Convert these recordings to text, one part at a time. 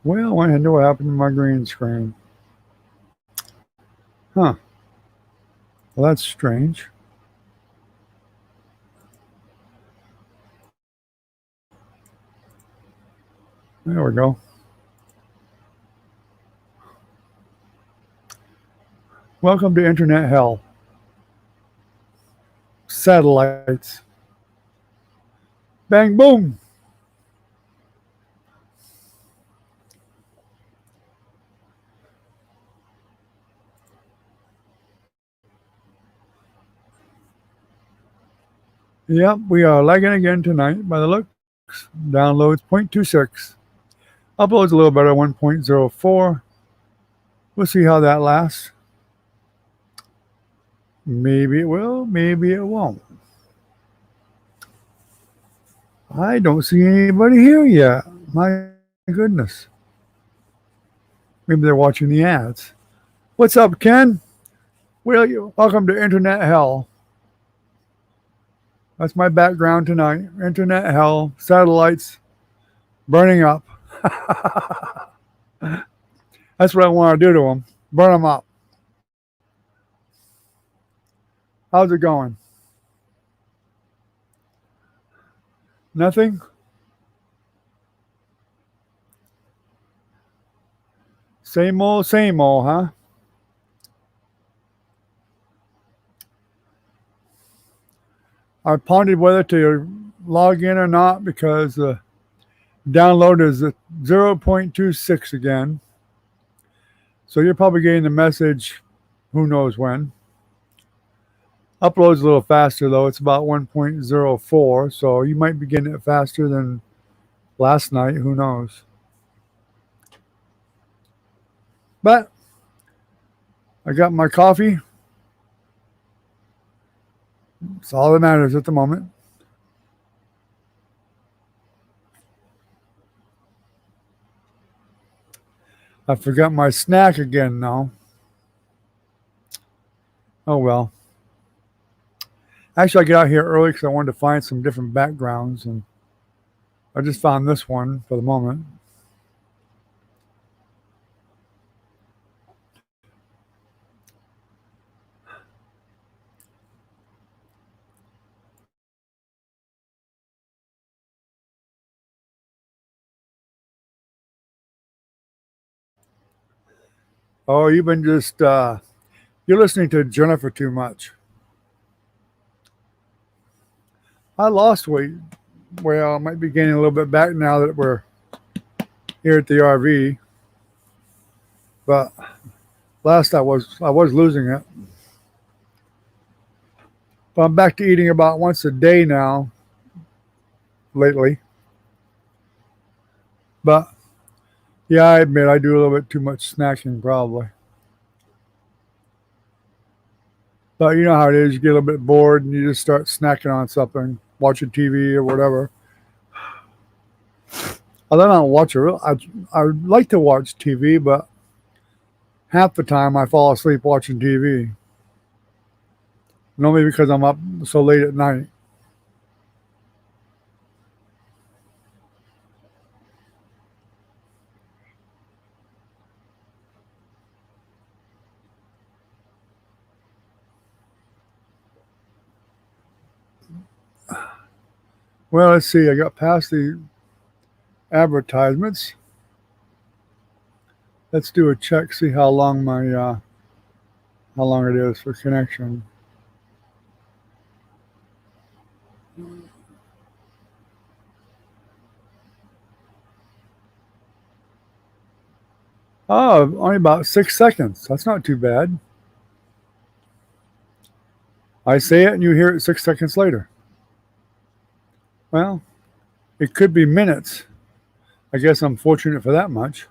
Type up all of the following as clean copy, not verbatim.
Well, I wonder what happened to my green screen. Huh. Well, that's strange. There we go. Welcome to Internet Hell. Satellites. Bang, boom. Yep, we are lagging again tonight by the looks. Downloads 0.26. Uploads a little better, 1.04. We'll see how that lasts. Maybe it will, maybe it won't. I don't see anybody here yet. My goodness. Maybe they're watching the ads. What's up, Ken? Welcome to Internet Hell. That's my background tonight. Internet hell, satellites burning up. That's what I want to do to them. Burn them up. How's it going? Nothing? Same old, huh? I pondered whether to log in or not because the download is at 0.26 again. So you're probably getting the message who knows when. Upload's a little faster though. It's about 1.04, so you might be getting it faster than last night. Who knows? But I got my coffee. It's all that matters at the moment. I forgot my snack again now. Oh well. Actually, I got out here early because I wanted to find some different backgrounds, and I just found this one for the moment. Oh, you've been just you're listening to Jennifer too much. I lost weight. Well, I might be gaining a little bit back now that we're here at the RV. But last I was losing it. But I'm back to eating about once a day now lately. But yeah, I admit I do a little bit too much snacking probably. But you know how it is. You get a little bit bored and you just start snacking on something, watching TV or whatever. I don't watch it. I like to watch TV, but half the time I fall asleep watching TV. Normally because I'm up so late at night. Well, let's see. I got past the advertisements. Let's do a check. See how long how long it is for connection. Oh, only about 6 seconds. That's not too bad. I say it and you hear it 6 seconds later. Well, it could be minutes. I guess I'm fortunate for that much.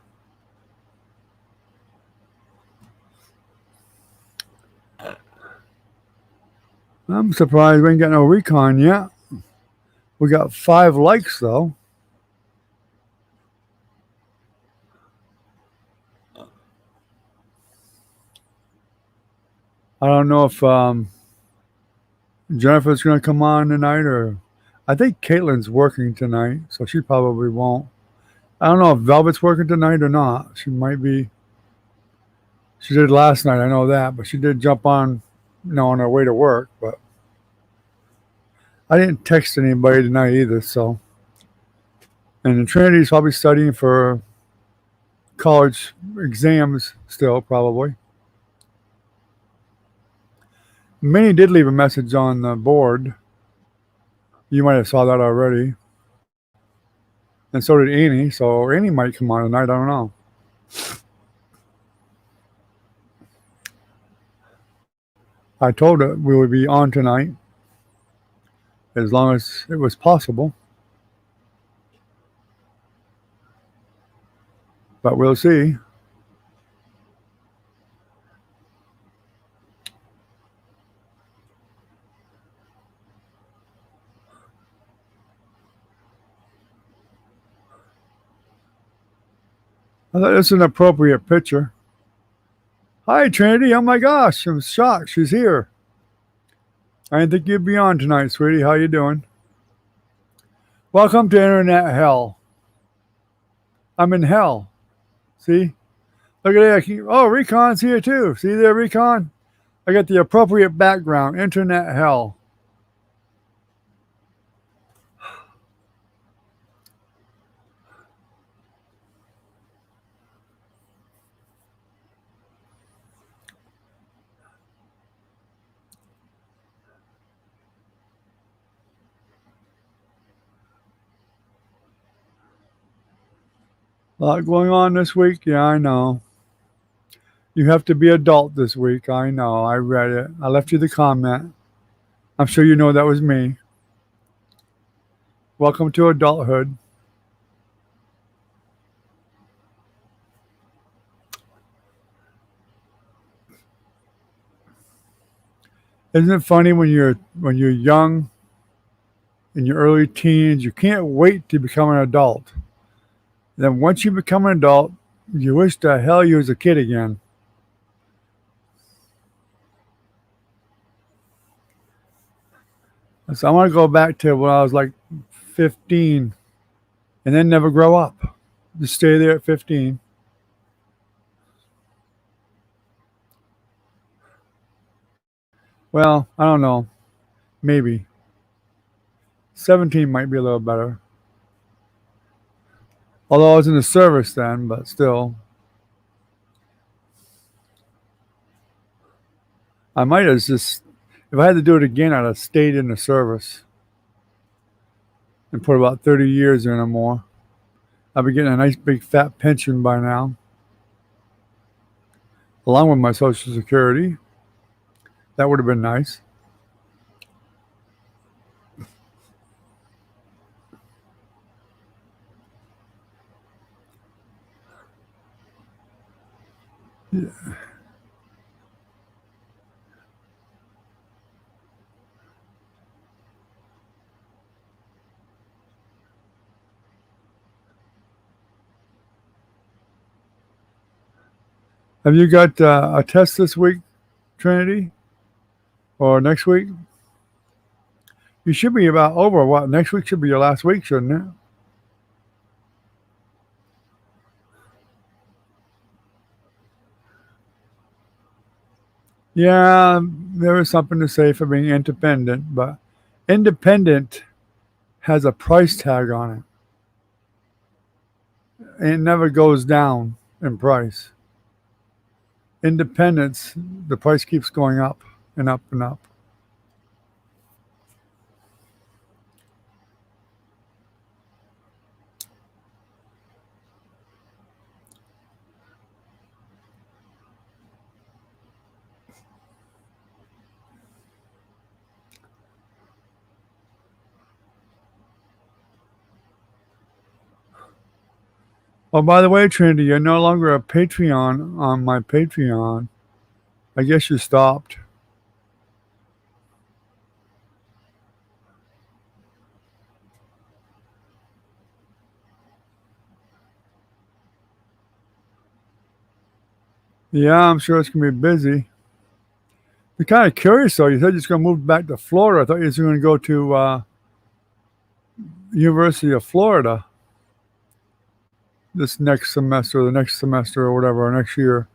I'm surprised we ain't got no recon yet. We got 5 likes though. I don't know if Jennifer's going to come on tonight or I think Caitlin's working tonight, so she probably won't. I don't know if Velvet's working tonight or not. She might be. She did last night, I know that, but she did jump on, on her way to work. But I didn't text anybody tonight either, so. And Trinity's probably studying for college exams still, probably. Minnie did leave a message on the board. You might have saw that already. And so did Annie, so Annie might come on tonight, I don't know. I told her we would be on tonight, as long as it was possible. But we'll see. I thought this is an appropriate picture. Hi, Trinity. Oh my gosh, I'm shocked. She's here. I didn't think you'd be on tonight, sweetie. How you doing? Welcome to Internet Hell. I'm in hell. See? Look at that. Oh, Recon's here too. See there, Recon? I got the appropriate background. Internet Hell. A lot going on this week. Yeah, I know. You have to be adult this week. I know. I read it. I left you the comment. I'm sure you know that was me. Welcome to adulthood. Isn't it funny when you're young, in your early teens, you can't wait to become an adult. Then once you become an adult, you wish to hell you was a kid again. So I want to go back to when I was like 15 and then never grow up. Just stay there at 15. Well, I don't know. Maybe. 17 might be a little better. Although I was in the service then, but still. I might have just, if I had to do it again, I'd have stayed in the service and put about 30 years in or more. I'd be getting a nice big fat pension by now, along with my Social Security. That would have been nice. Yeah. Have you got a test this week, Trinity? Or next week? You should be about over. What? Next week should be your last week, shouldn't it? Yeah, there is something to say for being independent, but independent has a price tag on it. It never goes down in price. Independence, the price keeps going up and up and up. Oh, by the way, Trinity, you're no longer a Patreon on my Patreon. I guess you stopped. Yeah, I'm sure it's going to be busy. You're kind of curious, though. You said you're just going to move back to Florida. I thought you were going to go to University of Florida. this next semester, the next semester, or whatever, or next year.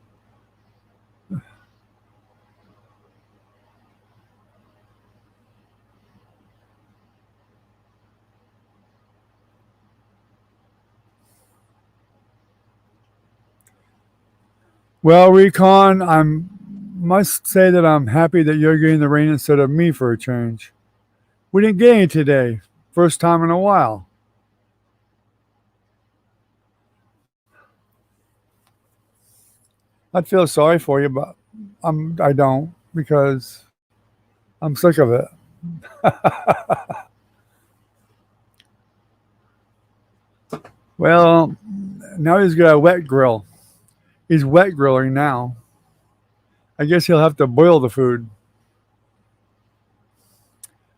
Well, Recon, I must say that I'm happy that you're getting the rain instead of me for a change. We didn't get any today. First time in a while. I'd feel sorry for you, but I don't because I'm sick of it. Well, now he's got a wet grill. He's wet grilling now. I guess he'll have to boil the food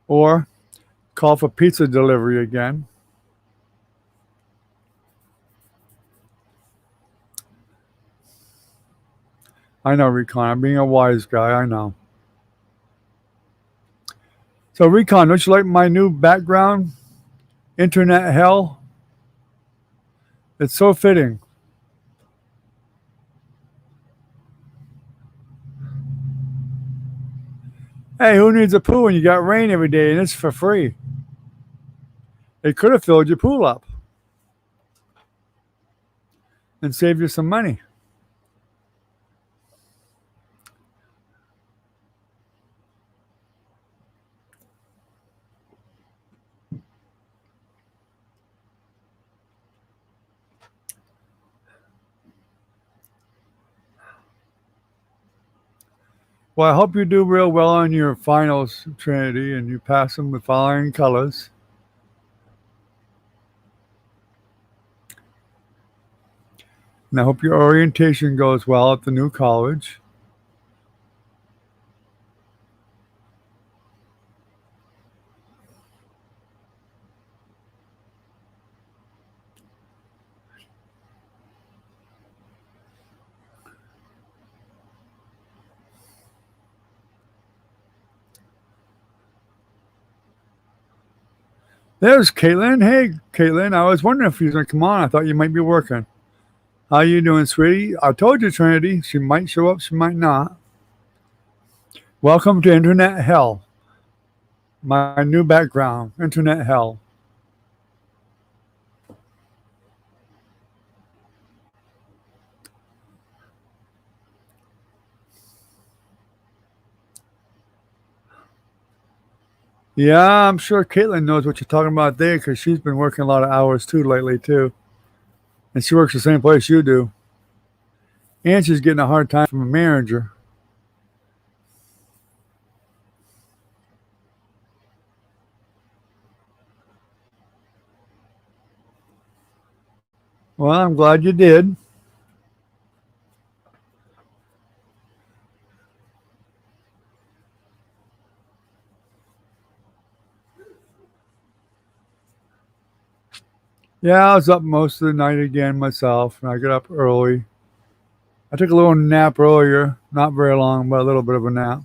or call for pizza delivery again. I know, Recon. I'm being a wise guy. I know. So, Recon, don't you like my new background? Internet hell? It's so fitting. Hey, who needs a pool when you got rain every day and it's for free? It could have filled your pool up and saved you some money. Well, I hope you do real well on your finals, Trinity, and you pass them with flying colors. And I hope your orientation goes well at the new college. There's Caitlin. Hey, Caitlin. I was wondering if you was going to come on. I thought you might be working. How you doing, sweetie? I told you, Trinity. She might show up. She might not. Welcome to Internet Hell. My new background, Internet Hell. Yeah, I'm sure Caitlin knows what you're talking about there because she's been working a lot of hours too lately too, and she works the same place you do. And she's getting a hard time from a manager. Well, I'm glad you did. Yeah, I was up most of the night again myself, and I got up early. I took a little nap earlier, not very long, but a little bit of a nap.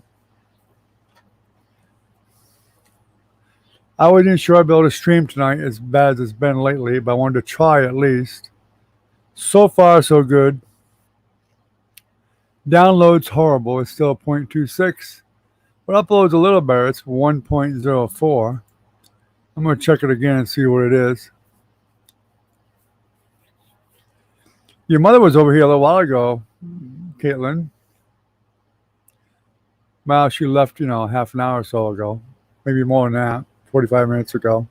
I wasn't sure I'd be able to stream tonight as bad as it's been lately, but I wanted to try at least. So far, so good. Download's horrible. It's still 0.26, but upload's a little better. It's 1.04. I'm going to check it again and see what it is. Your mother was over here a little while ago, Caitlin. Well, she left, half an hour or so ago. Maybe more than that, 45 minutes ago.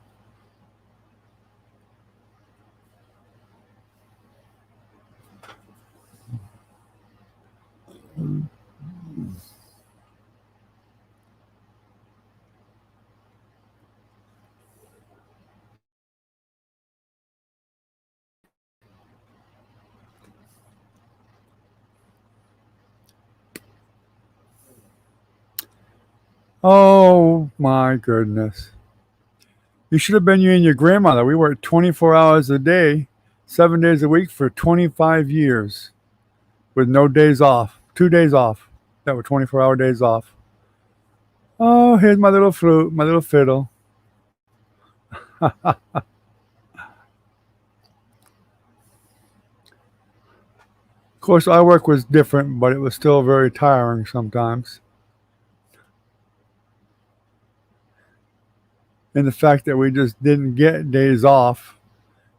Oh, my goodness. You should have been you and your grandmother. We worked 24 hours a day, 7 days a week for 25 years with no days off. 2 days off. That were 24-hour days off. Oh, here's my little flute, my little fiddle. course, our work was different, but it was still very tiring sometimes. And the fact that we just didn't get days off.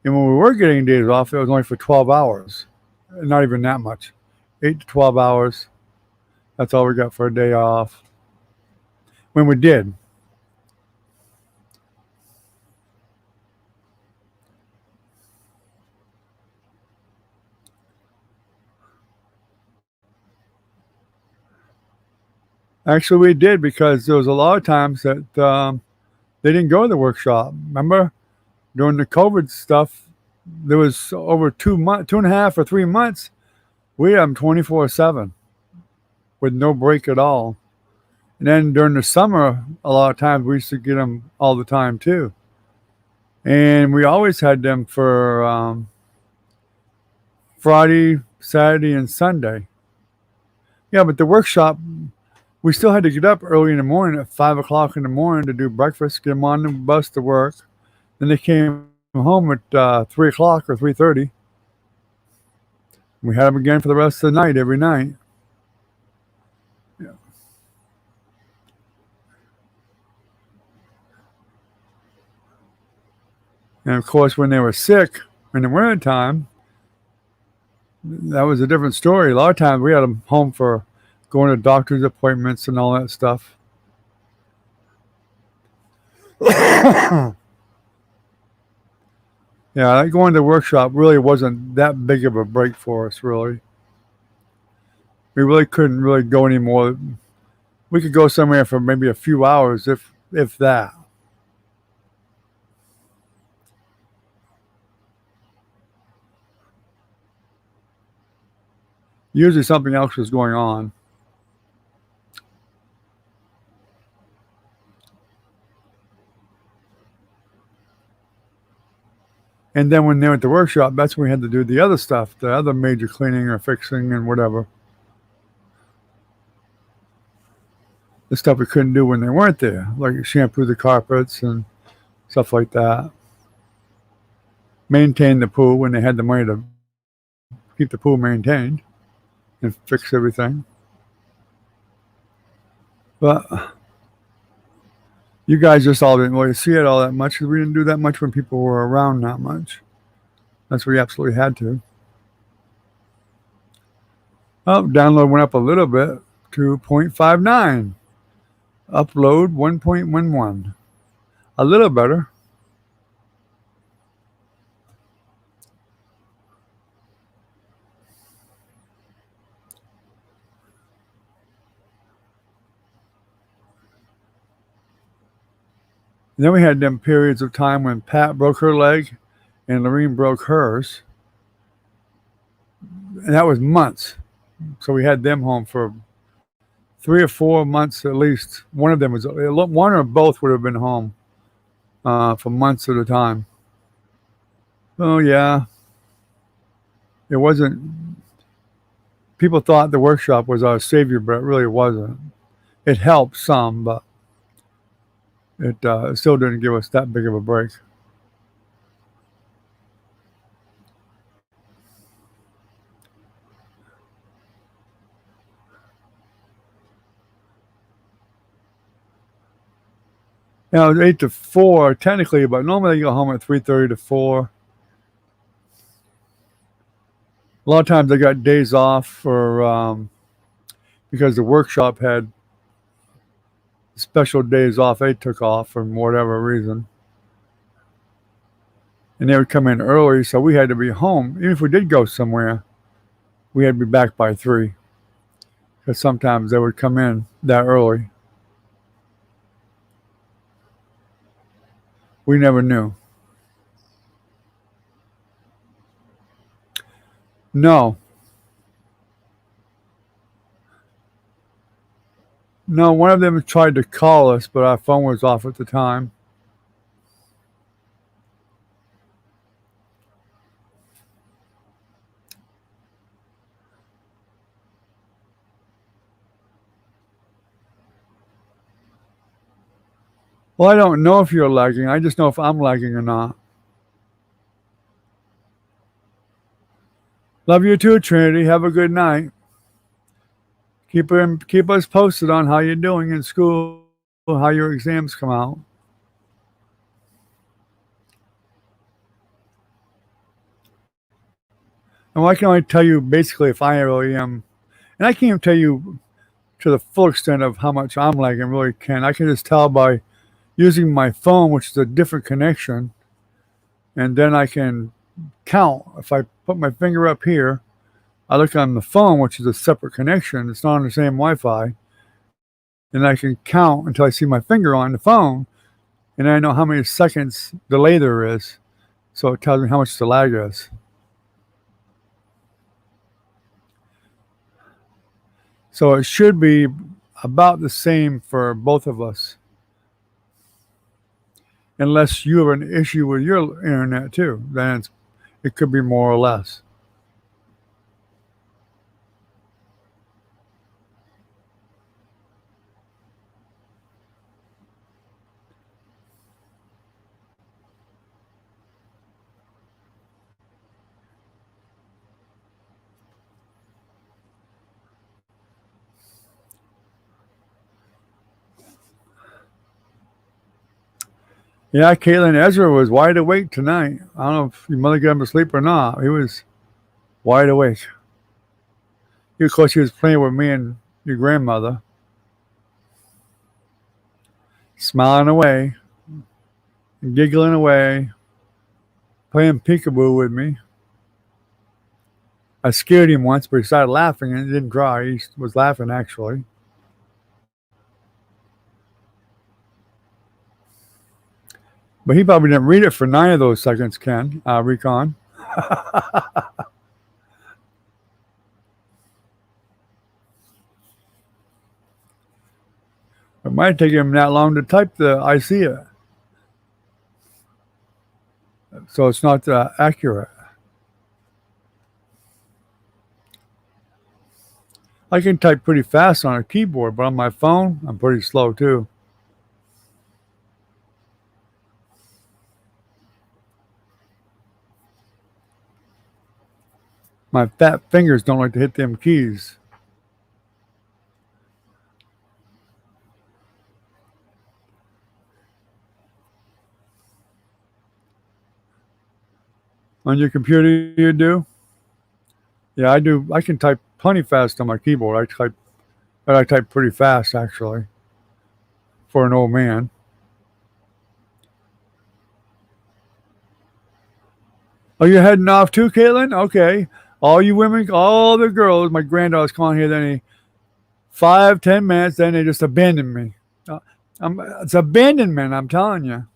And when we were getting days off, it was only for 12 hours. Not even that much. 8 to 12 hours. That's all we got for a day off. When we did. Actually, we did because there was a lot of times that they didn't go to the workshop. Remember, during the COVID stuff, there was over 2 months, 2.5 or 3 months. We had them 24/7 with no break at all. And then during the summer, a lot of times we used to get them all the time too. And we always had them for Friday, Saturday, and Sunday. Yeah, but the workshop, we still had to get up early in the morning at 5 o'clock in the morning to do breakfast, get them on the bus to work. Then they came home at 3 o'clock or 3:30. We had them again for the rest of the night every night. Yeah. And of course, when they were sick in the winter time, that was a different story. A lot of times we had them home for going to doctor's appointments and all that stuff. Yeah, going to the workshop really wasn't that big of a break for us, really. We really couldn't really go anymore. We could go somewhere for maybe a few hours, if that. Usually something else was going on. And then when they were at the workshop, that's when we had to do the other stuff, the other major cleaning or fixing and whatever. The stuff we couldn't do when they weren't there, like shampoo the carpets and stuff like that. Maintain the pool when they had the money to keep the pool maintained and fix everything. But you guys just all didn't really see it all that much because we didn't do that much when people were around that much. That's we absolutely had to. Oh, download went up a little bit to 0.59. Upload 1.11. A little better. And then we had them periods of time when Pat broke her leg and Lorene broke hers. And that was months. So we had them home for 3 or 4 months at least. One of them was, one or both would have been home for months at a time. Oh, yeah. It wasn't, people thought the workshop was our savior, but it really wasn't. It helped some, but it still didn't give us that big of a break. Now, it was 8 to 4 technically, but normally you go home at 3:30 to 4. A lot of times I got days off for because the workshop had special days off they took off for whatever reason. And they would come in early, so we had to be home. Even if we did go somewhere, we had to be back by 3. Because sometimes they would come in that early. We never knew. No. No, one of them tried to call us, but our phone was off at the time. Well, I don't know if you're lagging. I just know if I'm lagging or not. Love you too, Trinity. Have a good night. Keep us posted on how you're doing in school, how your exams come out. And I can only tell you basically if I really am, and I can't even tell you to the full extent of how much I'm lagging. Really can. I can just tell by using my phone, which is a different connection, and then I can count. If I put my finger up here, I look on the phone, which is a separate connection. It's not on the same Wi-Fi, and I can count until I see my finger on the phone, and I know how many seconds delay there is. So it tells me how much the lag is. So it should be about the same for both of us, unless you have an issue with your internet too. Then it could be more or less. Yeah, Caitlin, Ezra was wide awake tonight. I don't know if your mother got him to sleep or not. He was wide awake. Of course, he was playing with me and your grandmother, smiling away, giggling away, playing peekaboo with me. I scared him once, but he started laughing and he didn't cry. He was laughing, actually. But he probably didn't read it for 9 of those seconds, Ken, Recon. It might take him that long to type the I see it. So it's not accurate. I can type pretty fast on a keyboard, but on my phone, I'm pretty slow too. My fat fingers don't like to hit them keys. On your computer, you do? Yeah, I do. I can type plenty fast on my keyboard. I type pretty fast actually for an old man. Oh, you're heading off too, Caitlin? Okay. All you women, all the girls, my granddaughter's calling here. Then 5, 10 minutes, then they just abandon me. Uh, it's abandonment, I'm telling you.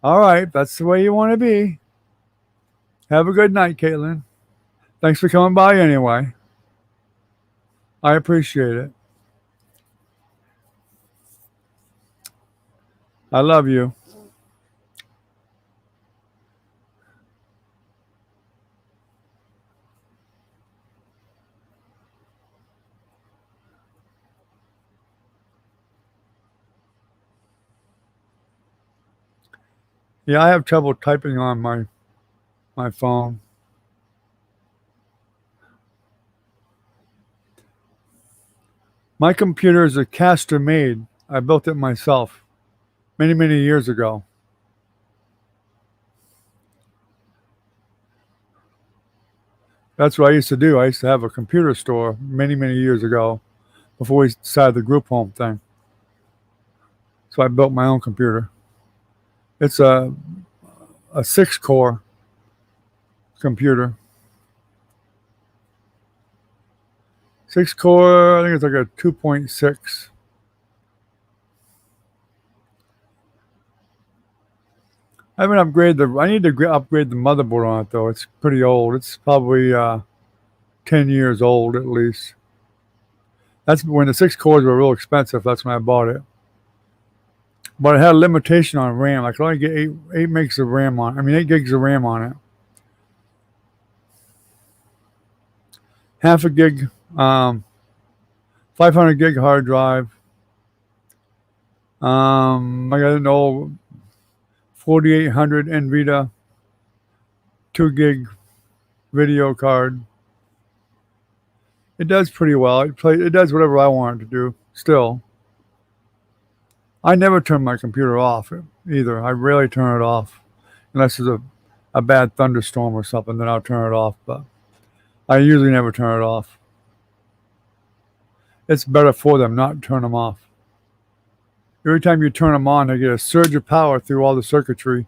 All right, that's the way you want to be. Have a good night, Caitlin. Thanks for coming by anyway. I appreciate it. I love you. Yeah, I have trouble typing on my phone. My computer is a Castor made. I built it myself many, many years ago. That's what I used to do. I used to have a computer store many, many years ago before we started the group home thing. So I built my own computer. It's a 6-core computer. 6-core, I think it's like a 2.6. I haven't upgraded I need to upgrade the motherboard on it though. It's pretty old. It's probably 10 years old at least. That's when the 6 cores were real expensive. That's when I bought it. But it had a limitation on RAM. I could only get 8 megs of RAM on it. I mean, 8 gigs of RAM on it. Half a gig, 500 gig hard drive. I got an old 4800 NVIDIA 2 gig video card. It does pretty well. It does whatever I want it to do. Still, I never turn my computer off either. I rarely turn it off unless there's a bad thunderstorm or something. Then I'll turn it off. But I usually never turn it off. It's better for them not to turn them off. Every time you turn them on, they get a surge of power through all the circuitry,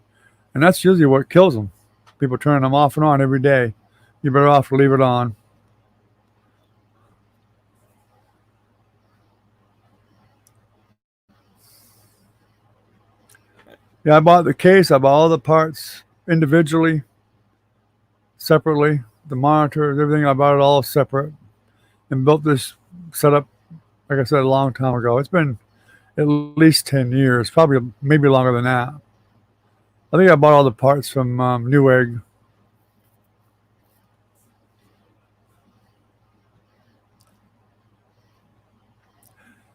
and that's usually what kills them. People turning them off and on every day. You're better off to leave it on. Yeah, I bought the case. I bought all the parts individually, separately. The monitors, everything. I bought it all separate and built this setup, like I said, a long time ago. It's been at least 10 years, probably maybe longer than that. I think I bought all the parts from Newegg.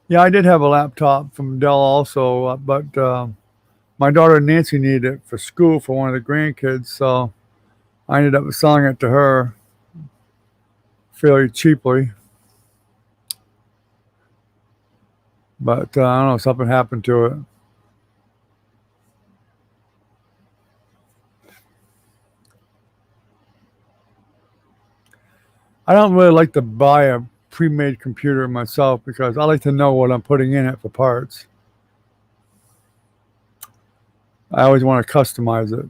Yeah, I did have a laptop from Dell also, but my daughter Nancy needed it for school for one of the grandkids, so I ended up selling it to her fairly cheaply. But I don't know, something happened to it. I don't really like to buy a pre-made computer myself because I like to know what I'm putting in it for parts. I always want to customize it.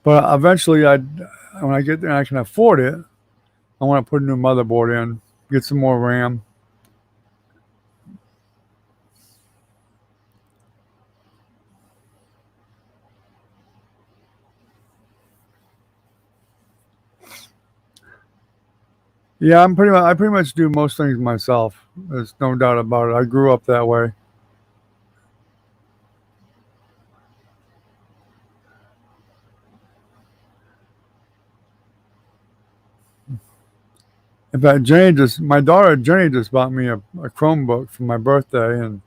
But eventually, when I get there and I can afford it, I want to put a new motherboard in, get some more RAM. Yeah, I pretty much do most things myself. There's no doubt about it. I grew up that way. In fact, my daughter Jenny just bought me a Chromebook for my birthday, and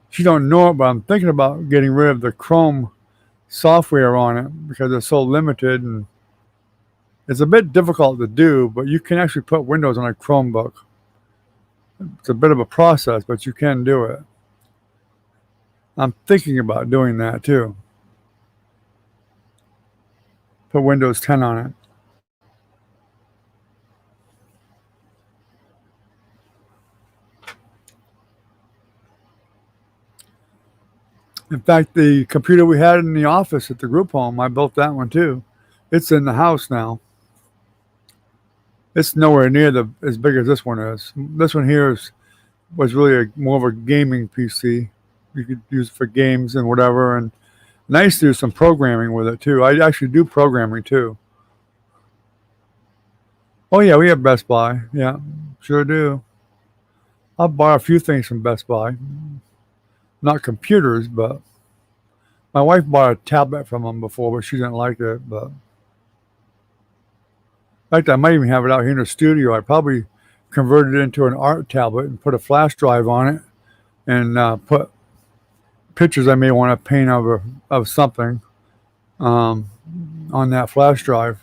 she don't know it, but I'm thinking about getting rid of the Chrome software on it because it's so limited and it's a bit difficult to do, but you can actually put Windows on a Chromebook. It's a bit of a process, but you can do it. I'm thinking about doing that too. Put Windows 10 on it. In fact, the computer we had in the office at the group home, I built that one too. It's in the house now. It's nowhere near as big as this one is. This one here was really more of a gaming PC. You could use it for games and whatever. And I used to do some programming with it too. I actually do programming too. Oh yeah, we have Best Buy. Yeah, sure do. I bought a few things from Best Buy. Not computers, but my wife bought a tablet from them before, but she didn't like it. But in fact, I might even have it out here in the studio. I probably converted it into an art tablet and put a flash drive on it and put pictures I may want to paint of something on that flash drive.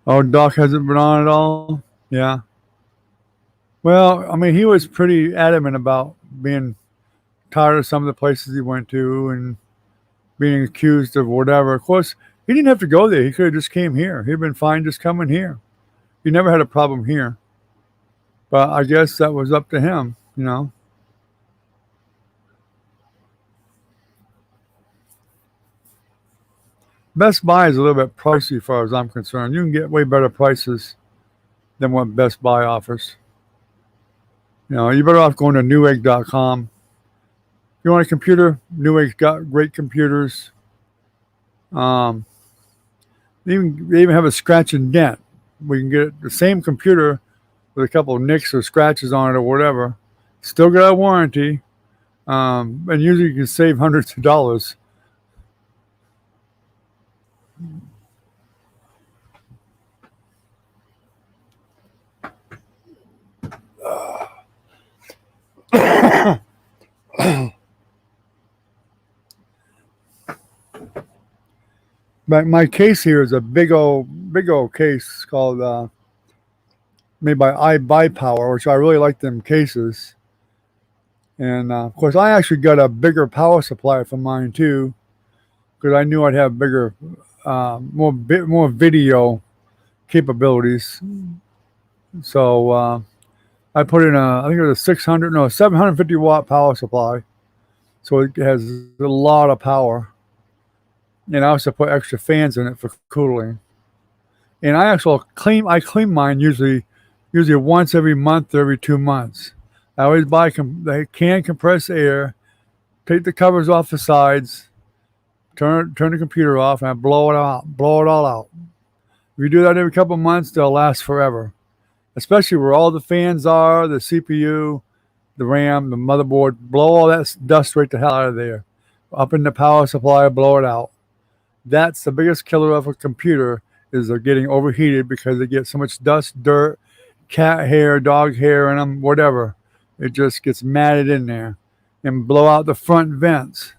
Oh, Doc hasn't been on at all? Yeah. Well, I mean, he was pretty adamant about being tired of some of the places he went to and being accused of whatever. Of course, he didn't have to go there. He could have just came here. He'd been fine just coming here. He never had a problem here. But I guess that was up to him, you know. Best Buy is a little bit pricey as far as I'm concerned. You can get way better prices than what Best Buy offers. You know, you're better off going to Newegg.com. If you want a computer, Newegg's got great computers. Um, they even have a scratch and dent. We can get the same computer with a couple of nicks or scratches on it or whatever. Still got a warranty. And usually you can save hundreds of dollars. But my case here is a big old case called made by iBuyPower, which I really like them cases. And of course, I actually got a bigger power supply for mine too, because I knew I'd have bigger, more video capabilities. So I put in I think it was a 750 watt power supply. So it has a lot of power. And I also put extra fans in it for cooling. And I clean mine usually once every month or every 2 months. I always buy the can compressed air, take the covers off the sides, turn the computer off, and I blow it all out. If you do that every couple of months, they'll last forever. Especially where all the fans are, the CPU, the RAM, the motherboard, blow all that dust right the hell out of there. Up in the power supply, blow it out. That's the biggest killer of a computer, is they're getting overheated because they get so much dust, dirt, cat hair, dog hair in them, whatever. It just gets matted in there. And blow out the front vents.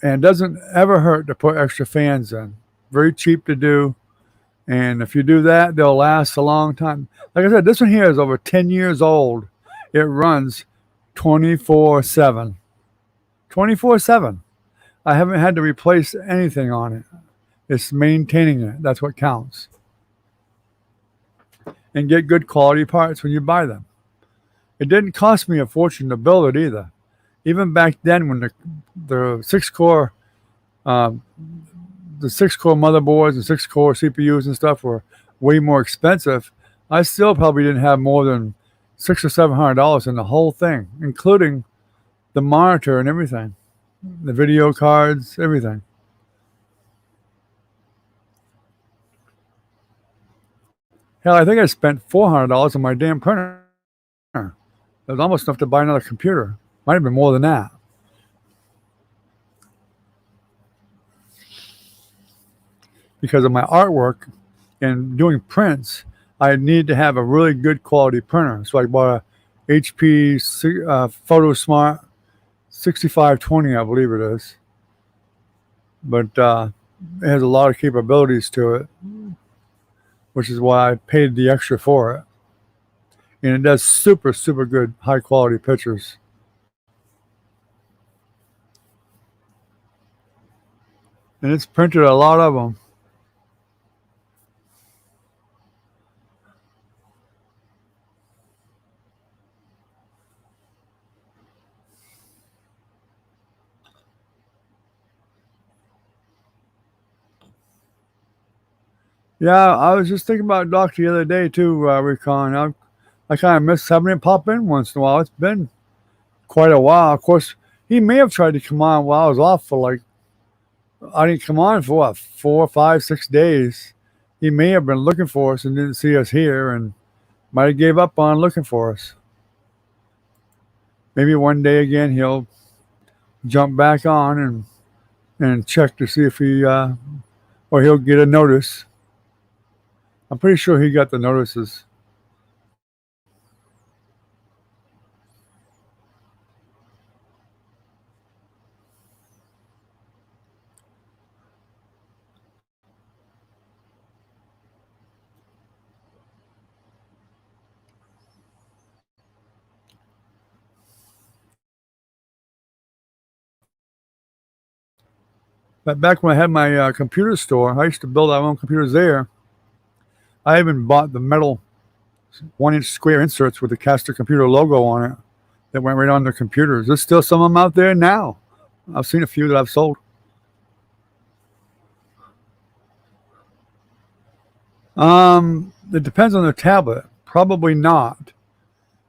And it doesn't ever hurt to put extra fans in. Very cheap to do. And if you do that, they'll last a long time. Like I said, this one here is over 10 years old. It runs 24/7. 24/7. I haven't had to replace anything on it. It's maintaining it. That's what counts. And get good quality parts when you buy them. It didn't cost me a fortune to build it either. Even back then, when the 6-core motherboards and 6-core CPUs and stuff were way more expensive, I still probably didn't have more than $600 or $700 in the whole thing, including the monitor and everything, the video cards, everything. Hell, I think I spent $400 on my damn printer. It was almost enough to buy another computer. Might have been more than that. Because of my artwork and doing prints, I need to have a really good quality printer. So I bought a HP PhotoSmart 6520, I believe it is. But it has a lot of capabilities to it, which is why I paid the extra for it. And it does super, super good, high quality pictures. And it's printed a lot of them. Yeah, I was just thinking about Doc the other day too, Recon. I kind of miss having him pop in once in a while. It's been quite a while. Of course, he may have tried to come on while I was off for I didn't come on for 4, 5, 6 days. He may have been looking for us and didn't see us here and might have gave up on looking for us. Maybe one day again he'll jump back on and check to see if or he'll get a notice. I'm pretty sure he got the notices. But back when I had my computer store, I used to build our own computers there. I even bought the metal 1-inch square inserts with the Castor Computer logo on it that went right on their computers. There's still some of them out there now. I've seen a few that I've sold. It depends on the tablet. Probably not.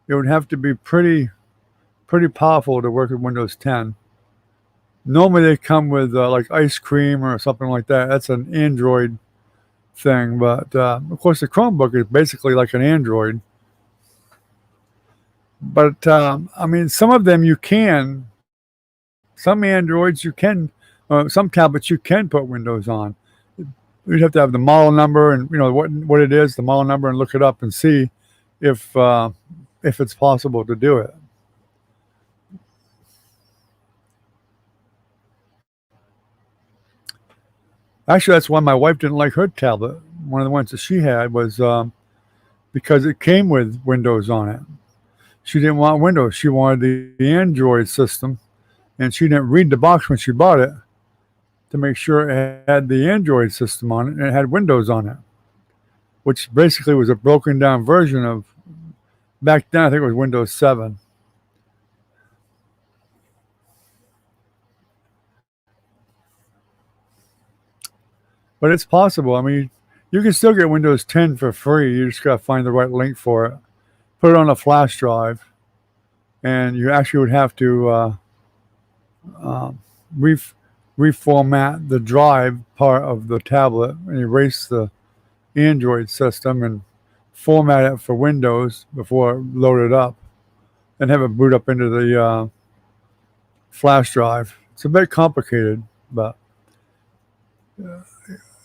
It would have to be pretty powerful to work with Windows 10. Normally they come with like Ice Cream or something like that. That's an Android thing, but of course the Chromebook is basically like an Android. But I mean, some of them you can. Some Androids you can. Some tablets you can put Windows on. You'd have to have the model number and what it is, the model number, and look it up and see if it's possible to do it. Actually, that's why my wife didn't like her tablet. One of the ones that she had was because it came with Windows on it. She didn't want Windows. She wanted the Android system, and she didn't read the box when she bought it to make sure it had the Android system on it and it had Windows on it, which basically was a broken down version of, back then I think it was Windows 7. But it's possible. I mean, you can still get Windows 10 for free. You just got to find the right link for it. Put it on a flash drive, and you actually would have to uh, reformat the drive part of the tablet and erase the Android system and format it for Windows before it loaded up, and have it boot up into the flash drive. It's a bit complicated, but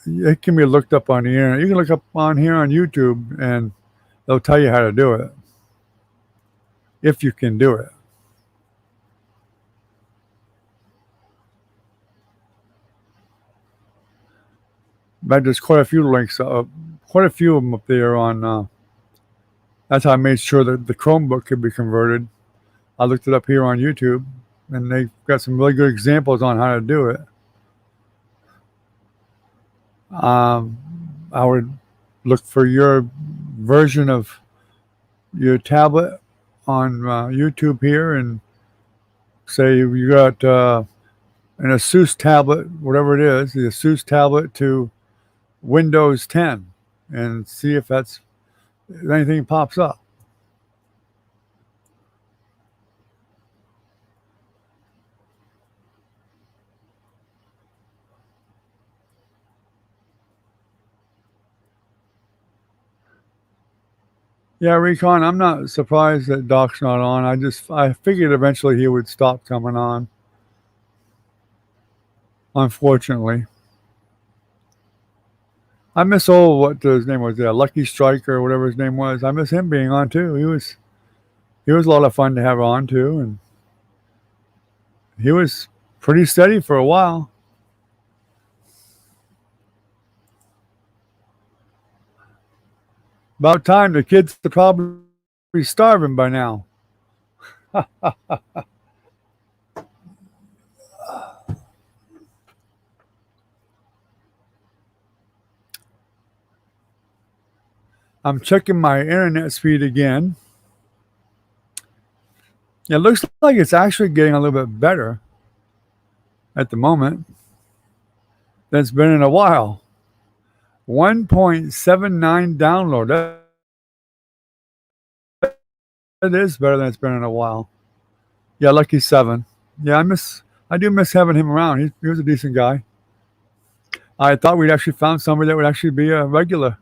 it can be looked up on the internet. You can look up on here on YouTube, and they'll tell you how to do it if you can do it. But there's quite a few links, quite a few of them up there on. That's how I made sure that the Chromebook could be converted. I looked it up here on YouTube, and they've got some really good examples on how to do it. I would look for your version of your tablet on YouTube here, and say you got an Asus tablet, whatever it is, the Asus tablet to Windows 10, and see if anything pops up. Yeah, Recon, I'm not surprised that Doc's not on. I figured eventually he would stop coming on. Unfortunately. I miss what his name was, Lucky Strike or whatever his name was. I miss him being on too. He was a lot of fun to have on too, and he was pretty steady for a while. About time. The kids are probably starving by now. I'm checking my internet speed again. It looks like it's actually getting a little bit better at the moment than it's been in a while. 1.79 download. That is better than it's been in a while. Yeah, Lucky 7. Yeah, I do miss having him around. He was a decent guy. I thought we'd actually found somebody that would actually be a regular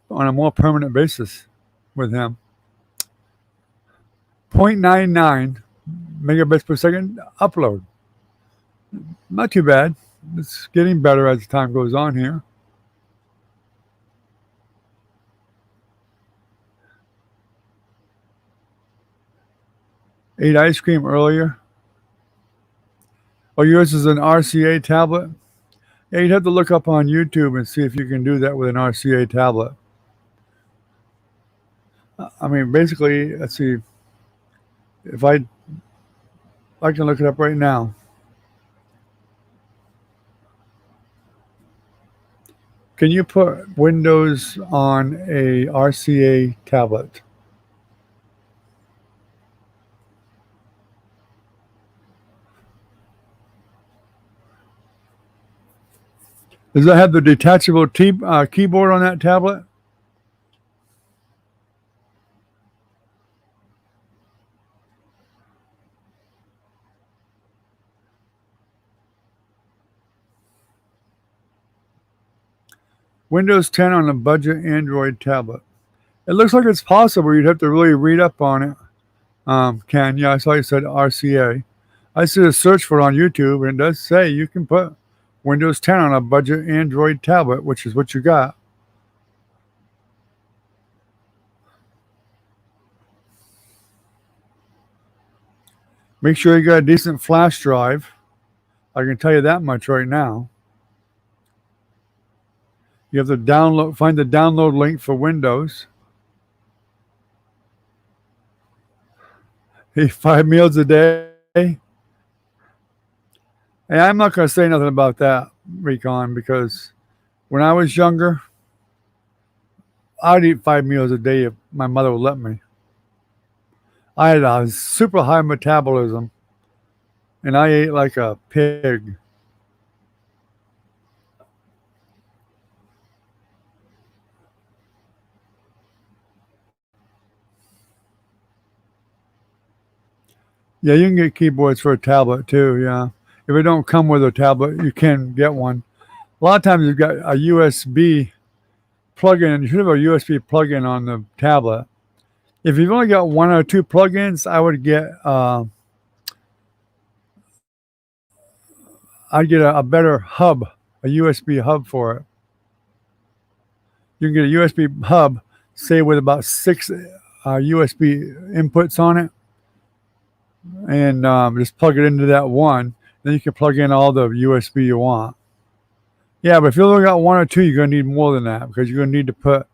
on a more permanent basis with him. 0.99 megabits per second upload. Not too bad. It's getting better as time goes on here. Ate ice cream earlier. Oh, yours is an RCA tablet? Yeah, you'd have to look up on YouTube and see if you can do that with an RCA tablet. I mean, basically, let's see. If I can look it up right now. Can you put Windows on a RCA tablet? Does that have the detachable keyboard on that tablet? Windows 10 on a budget Android tablet. It looks like it's possible. You'd have to really read up on it. Ken, yeah, I saw you said RCA. I did a search for it on YouTube, and it does say you can put Windows 10 on a budget Android tablet, which is what you got. Make sure you got a decent flash drive. I can tell you that much right now. You have to find the download link for Windows. Eat 5 meals a day. And I'm not going to say nothing about that, Recon, because when I was younger, I'd eat 5 meals a day if my mother would let me. I had a super high metabolism, and I ate like a pig. Yeah, you can get keyboards for a tablet too. Yeah, if it don't come with a tablet, you can get one. A lot of times you've got a USB plug-in. You should have a USB plug-in on the tablet. If you've only got one or two plugins, I'd get a better hub, a USB hub for it. You can get a USB hub, say with about six USB inputs on it, and just plug it into that one. Then you can plug in all the USB you want. Yeah, but if you only got one or two, you're gonna need more than that because you're gonna need to put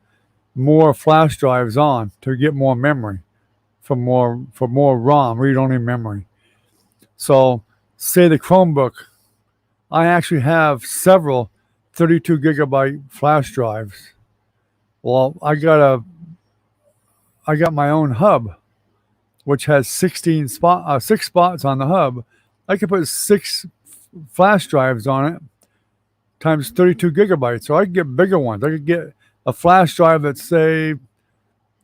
more flash drives on to get more memory for more ROM, read-only memory. So, say the Chromebook, I actually have several 32 gigabyte flash drives. Well, I got my own hub, which has 6 spots on the hub. I could put 6 flash drives on it times 32 gigabytes. So I could get bigger ones. I could get a flash drive that's say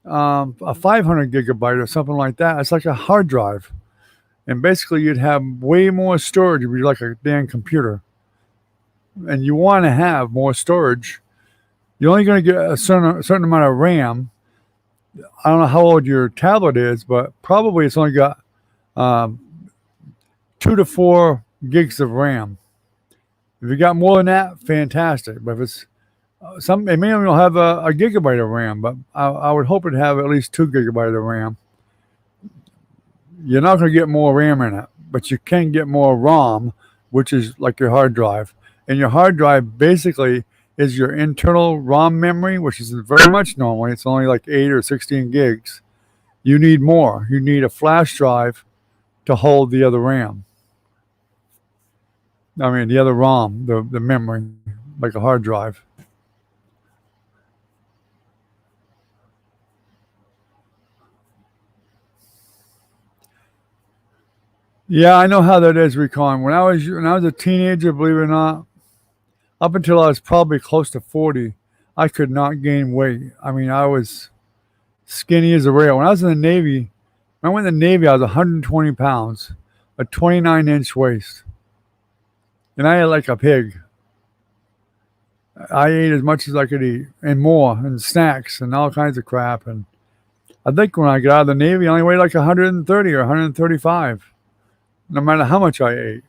a 500 gigabyte or something like that. It's like a hard drive, and basically you'd have way more storage. It'd be like a damn computer, and you want to have more storage. You're only going to get a certain amount of RAM. I don't know how old your tablet is, but probably it's only got um, 2 to 4 gigs of RAM. If you got more than that, fantastic. But if it's it may only have a gigabyte of RAM, but I would hope it'd have at least 2 gigabyte of RAM. You're not going to get more RAM in it, but you can get more ROM, which is like your hard drive. And your hard drive basically is your internal ROM memory, which is very much normally. It's only like 8 or 16 gigs. You need more. You need a flash drive to hold the other RAM. I mean, the other ROM, the memory, like a hard drive. Yeah, I know how that is, Recon. When I was a teenager, believe it or not, up until I was probably close to 40, I could not gain weight. I mean, I was skinny as a rail. When I was in the Navy, when I went in the Navy, I was 120 pounds, a 29-inch waist, and I ate like a pig. I ate as much as I could eat and more, and snacks and all kinds of crap. And I think when I got out of the Navy, I only weighed like 130 or 135, no matter how much I ate.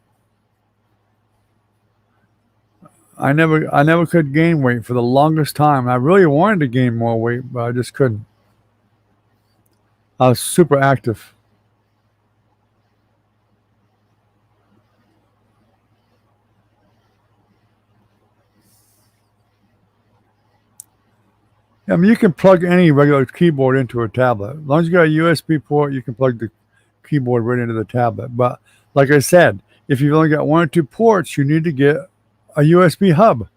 I never could gain weight for the longest time. I really wanted to gain more weight, but I just couldn't. I was super active. I mean, you can plug any regular keyboard into a tablet. As long as you got a USB port, you can plug the keyboard right into the tablet. But like I said, if you've only got one or two ports, you need to get a USB hub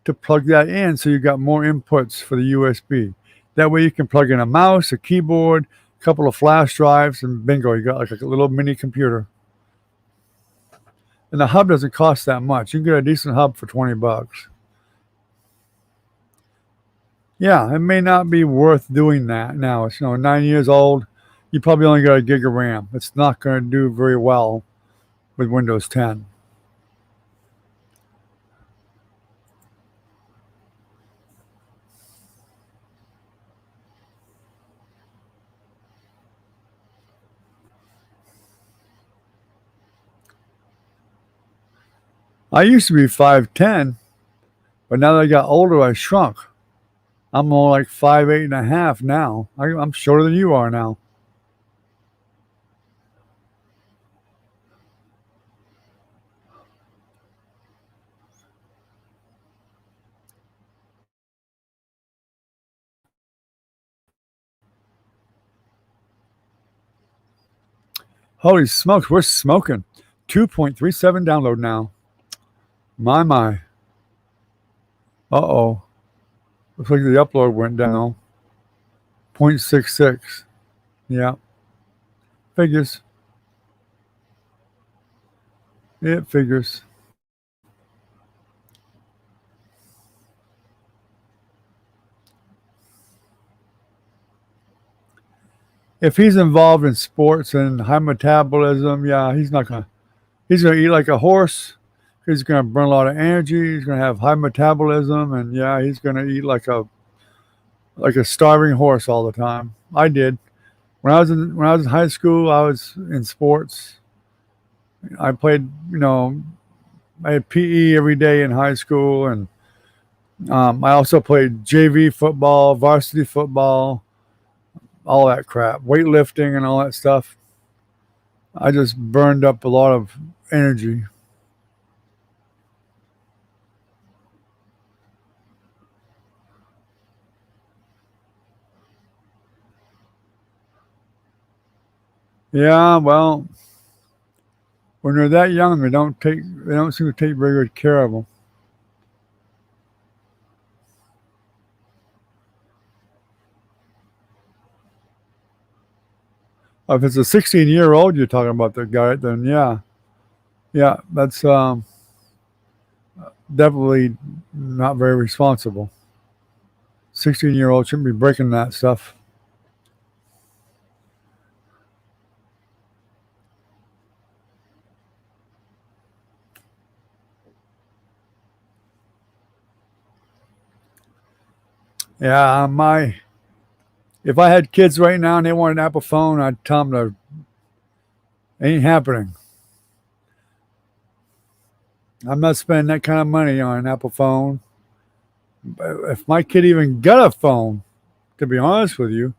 to plug that in so you got more inputs for the USB. That way you can plug in a mouse, a keyboard, a couple of flash drives, and bingo, you got like a little mini computer. And the hub doesn't cost that much. You can get a decent hub for $20. Yeah, it may not be worth doing that now. It's 9 years old. You probably only got a gig of RAM. It's not going to do very well with Windows 10. I used to be 5'10", but now that I got older, I shrunk. I'm more like 5'8" and a half now. I'm shorter than you are now. Holy smokes, we're smoking. 2.37 download now. My. Uh-oh. Looks like the upload went down. 0.66. Yeah. Figures. It figures. If he's involved in sports and high metabolism, yeah, he's gonna eat like a horse. He's gonna burn a lot of energy. He's gonna have high metabolism, and yeah, he's gonna eat like a starving horse all the time. I did when I was in high school. I was in sports. I played, I had PE every day in high school, and I also played JV football, varsity football, all that crap, weightlifting, and all that stuff. I just burned up a lot of energy. Yeah, well, when they're that young, they don't seem to take very good care of them. If it's a 16-year-old you're talking about that got it, then yeah, that's definitely not very responsible. 16-year-old shouldn't be breaking that stuff. Yeah, if I had kids right now and they wanted an Apple phone, I'd tell them to ain't happening. I'm not spending that kind of money on an Apple phone. If my kid even got a phone, to be honest with you,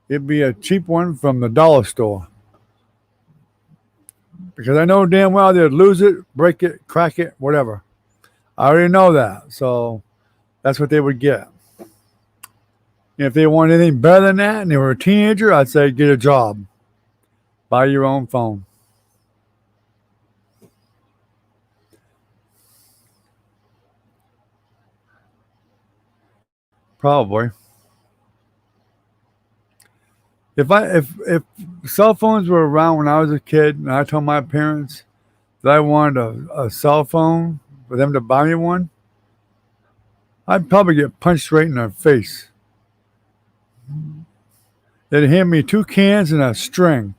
it'd be a cheap one from the dollar store. Because I know damn well they'd lose it, break it, crack it, whatever. I already know that. So that's what they would get. If they want anything better than that and they were a teenager, I'd say get a job. Buy your own phone. Probably. If cell phones were around when I was a kid and I told my parents that I wanted a cell phone for them to buy me one, I'd probably get punched right in the face. They'd hand me 2 cans and a string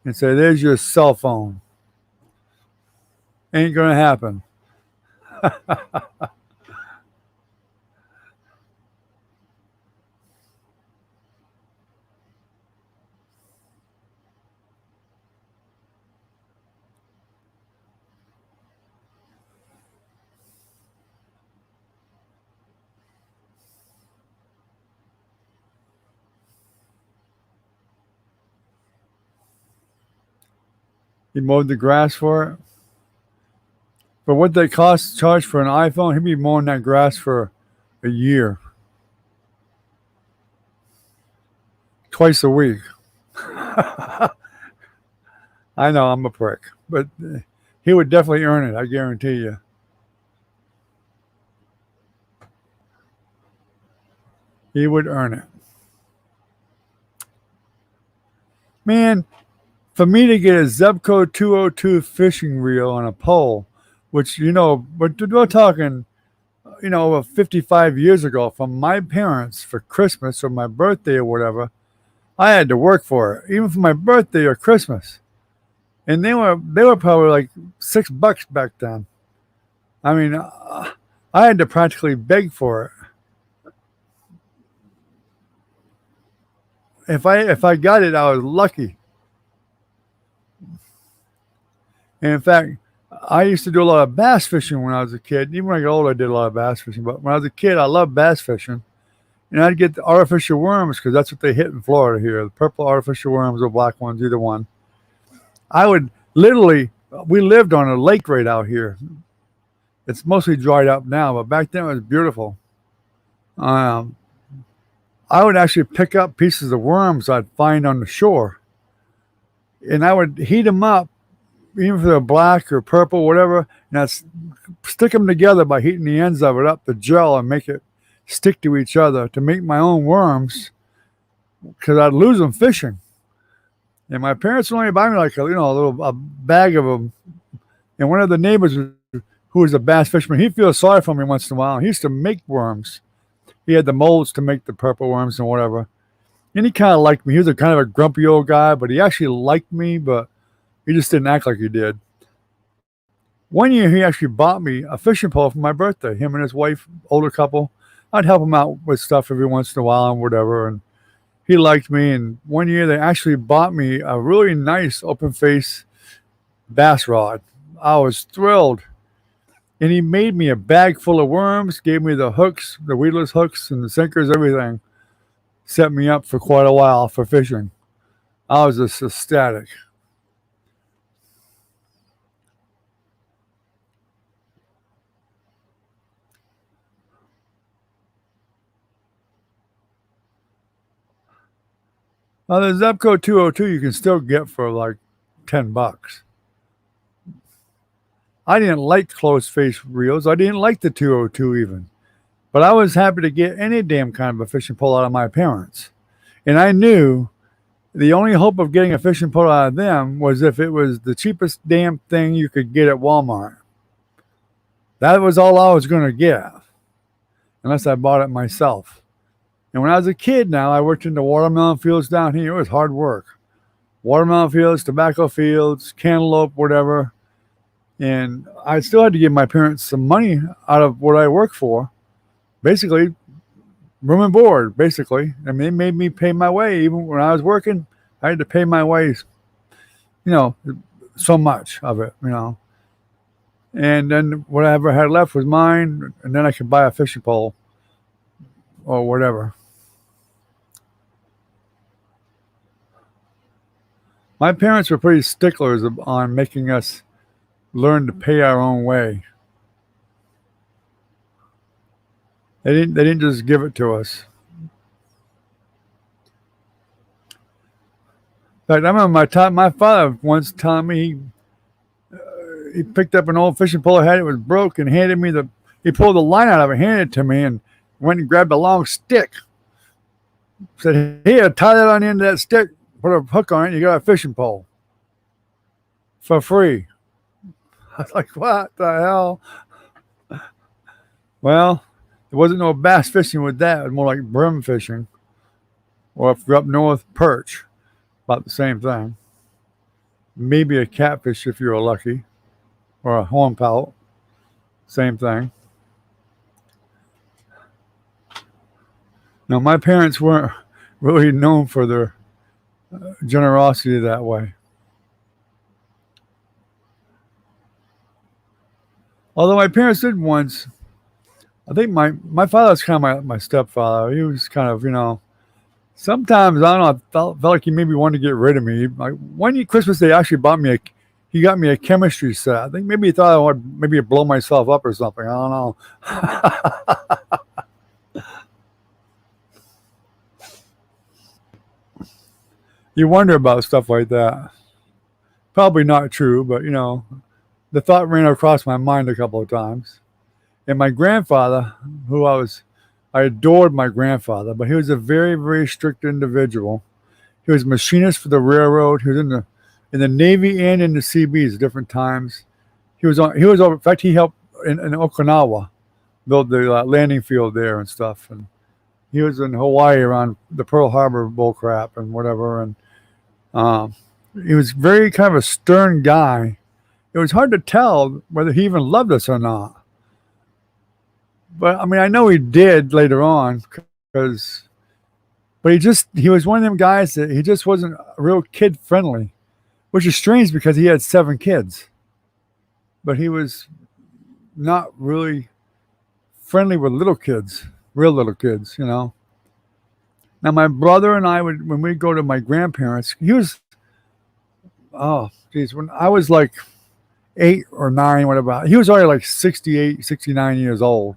and say, "There's your cell phone." Ain't gonna happen. He mowed the grass for it. For what they charge for an iPhone, he'd be mowing that grass for a year, twice a week. I know I'm a prick, but he would definitely earn it. I guarantee you. He would earn it. Man, for me to get a Zebco 202 fishing reel on a pole, which, we're talking, 55 years ago from my parents for Christmas or my birthday or whatever, I had to work for it, even for my birthday or Christmas. And they were probably like $6 back then. I mean, I had to practically beg for it. If I got it, I was lucky. And in fact, I used to do a lot of bass fishing when I was a kid. Even when I got older, I did a lot of bass fishing. But when I was a kid, I loved bass fishing. And I'd get the artificial worms because that's what they hit in Florida here. The purple artificial worms or black ones, either one. I would literally, we lived on a lake right out here. It's mostly dried up now, but back then it was beautiful. Um, I would actually pick up pieces of worms I'd find on the shore and I would heat them up, even if they're black or purple, whatever, and I'd stick them together by heating the ends of it up, the gel, and make it stick to each other to make my own worms because I'd lose them fishing. And my parents would only buy me like a bag of them. And one of the neighbors who was a bass fisherman, he'd feel sorry for me once in a while. He used to make worms. He had the molds to make the purple worms and whatever. And he kind of liked me. He was a kind of a grumpy old guy, but he actually liked me, but he just didn't act like he did. One year, he actually bought me a fishing pole for my birthday. Him and his wife, older couple. I'd help him out with stuff every once in a while and whatever. And he liked me. And one year, they actually bought me a really nice open face bass rod. I was thrilled. And he made me a bag full of worms, gave me the hooks, the weedless hooks and the sinkers, everything. Set me up for quite a while for fishing. I was just ecstatic. Now, the Zebco 202 you can still get for like $10. I didn't like closed face reels. I didn't like the 202 even. But I was happy to get any damn kind of a fishing pole out of my parents. And I knew the only hope of getting a fishing pole out of them was if it was the cheapest damn thing you could get at Walmart. That was all I was going to get, unless I bought it myself. And when I was a kid now, I worked in the watermelon fields down here. It was hard work. Watermelon fields, tobacco fields, cantaloupe, whatever. And I still had to give my parents some money out of what I worked for. Basically, room and board, basically. I mean, they made me pay my way. Even when I was working, I had to pay my way, so much of it, And then whatever I had left was mine, and then I could buy a fishing pole or whatever. My parents were pretty sticklers on making us learn to pay our own way. They didn't just give it to us. In fact, I remember my father once telling me he picked up an old fishing pole I had. It was broke and handed me he pulled the line out of it, handed it to me, and went and grabbed a long stick. Said, "Here, tie that on the end of that stick, put a hook on it, and you got a fishing pole for free." I was like, "What the hell?" Well, there wasn't no bass fishing with that. It was more like brim fishing, or if you're up north, perch, about the same thing. Maybe a catfish if you were lucky, or a hornpout, same thing. Now, my parents weren't really known for their generosity that way. Although my parents did once, I think my father was kind of my stepfather. He was kind of, sometimes, I don't know, I felt like he maybe wanted to get rid of me. Like one Christmas Day, actually he got me a chemistry set. I think maybe he thought I would maybe blow myself up or something. I don't know. You wonder about stuff like that. Probably not true, but the thought ran across my mind a couple of times. And my grandfather, I adored my grandfather, but he was a very, very strict individual. He was a machinist for the railroad. He was in the Navy and in the Seabees at different times. In fact, he helped in Okinawa build the landing field there and stuff. And he was in Hawaii around the Pearl Harbor bullcrap and whatever. And he was very kind of a stern guy. It was hard to tell whether he even loved us or not. But I mean, I know he did later on, but he was one of them guys that he just wasn't real kid friendly, which is strange because he had 7 kids, but he was not really friendly with little kids, real little kids. Now, my brother and I when we go to my grandparents, when I was like 8 or 9, whatever, he was already like 68, 69 years old.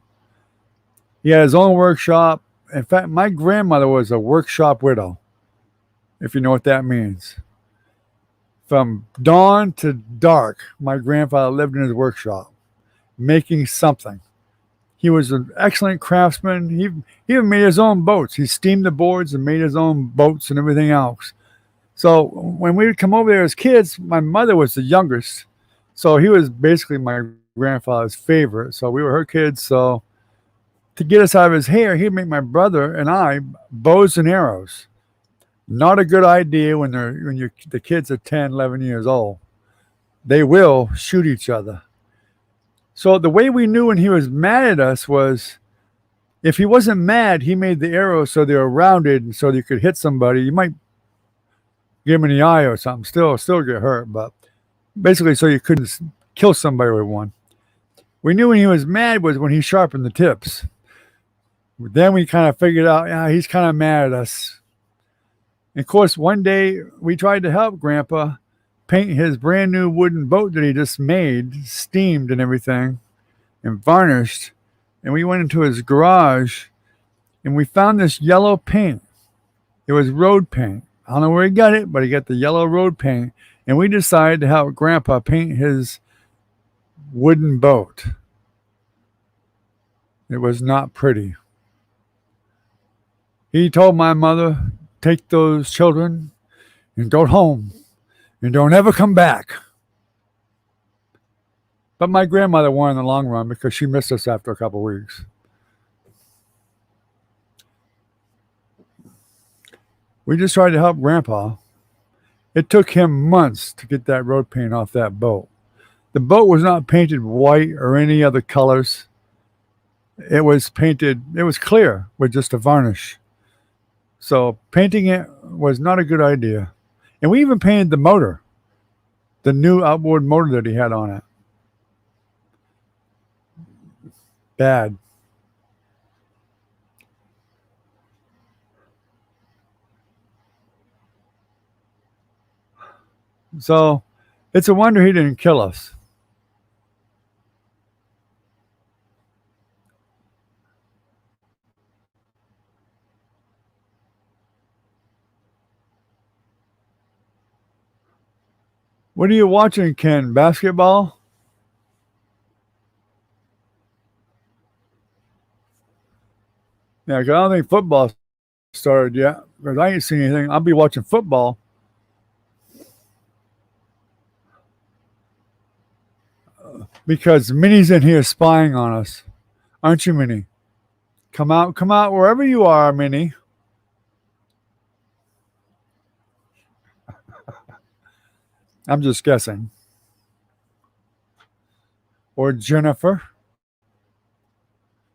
He had his own workshop. In fact, my grandmother was a workshop widow, if you know what that means. From dawn to dark, my grandfather lived in his workshop making something. He was an excellent craftsman. He even made his own boats. He steamed the boards and made his own boats and everything else. So when we would come over there as kids, my mother was the youngest. So he was basically my grandfather's favorite. So we were her kids. So to get us out of his hair, he'd make my brother and I bows and arrows. Not a good idea when the kids are 10, 11 years old. They will shoot each other. So the way we knew when he was mad at us was if he wasn't mad, he made the arrows so they were rounded and so you could hit somebody. You might give him in the eye or something, still get hurt, but basically so you couldn't kill somebody with one. We knew when he was mad was when he sharpened the tips. Then we kind of figured out, yeah, he's kind of mad at us. And of course, one day we tried to help Grandpa paint his brand new wooden boat that he just made, steamed and everything, and varnished. And we went into his garage and we found this yellow paint. It was road paint. I don't know where he got it, but he got the yellow road paint. And we decided to help Grandpa paint his wooden boat. It was not pretty. He told my mother, take those children and go home and don't ever come back. But my grandmother won in the long run because she missed us after a couple of weeks. We just tried to help Grandpa. It took him months to get that road paint off that boat. The boat was not painted white or any other colors. It was painted, it was clear with just a varnish. So painting it was not a good idea. And we even painted the motor, the new outboard motor that he had on it. Bad. So it's a wonder he didn't kill us. What are you watching, Ken? Basketball? Yeah, 'cause I don't think football started yet. Because I ain't seen anything. I'll be watching football. Because Minnie's in here spying on us. Aren't you, Minnie? Come out wherever you are, Minnie. I'm just guessing. Or Jennifer.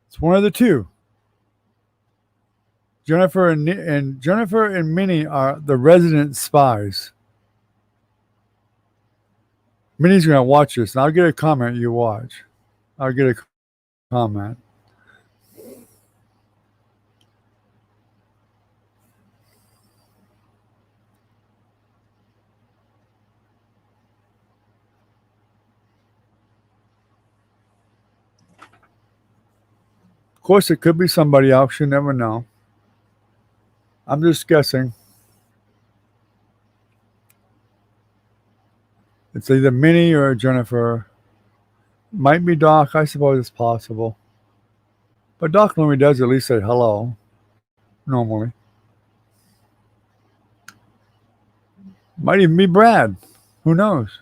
It's one of the two. Jennifer and Minnie are the resident spies. Minnie's gonna watch this, and I'll get a comment. You watch. I'll get a comment. Of course, it could be somebody else. You never know. I'm just guessing. It's either Minnie or Jennifer. Might be Doc. I suppose it's possible. But Doc normally does at least say hello. Normally. Might even be Brad. Who knows?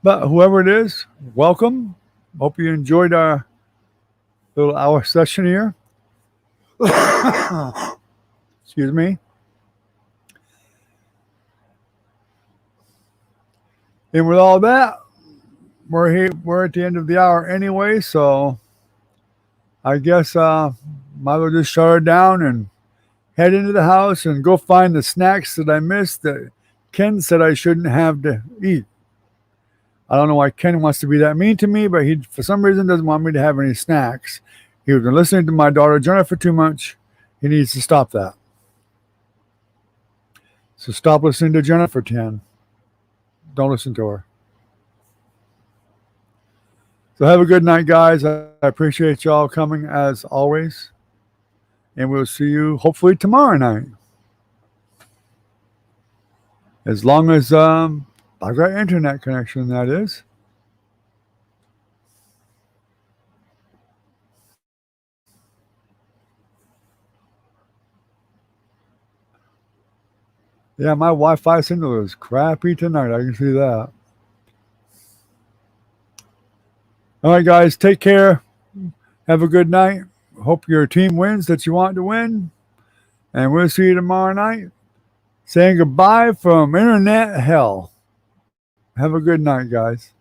But whoever it is, welcome. Hope you enjoyed our little hour session here. Excuse me. And with all that, we're here. We're at the end of the hour anyway, so I guess might as well just shut her down and head into the house and go find the snacks that I missed that Ken said I shouldn't have to eat. I don't know why Ken wants to be that mean to me, but he, for some reason, doesn't want me to have any snacks. He was listening to my daughter Jennifer too much. He needs to stop that. So stop listening to Jennifer, Ken. Don't listen to her. So have a good night, guys. I appreciate y'all coming as always. And we'll see you hopefully tomorrow night. As long as I've got internet connection, that is. Yeah, my Wi-Fi signal is crappy tonight. I can see that. All right, guys, take care. Have a good night. Hope your team wins that you want to win. And we'll see you tomorrow night. Saying goodbye from internet hell. Have a good night, guys.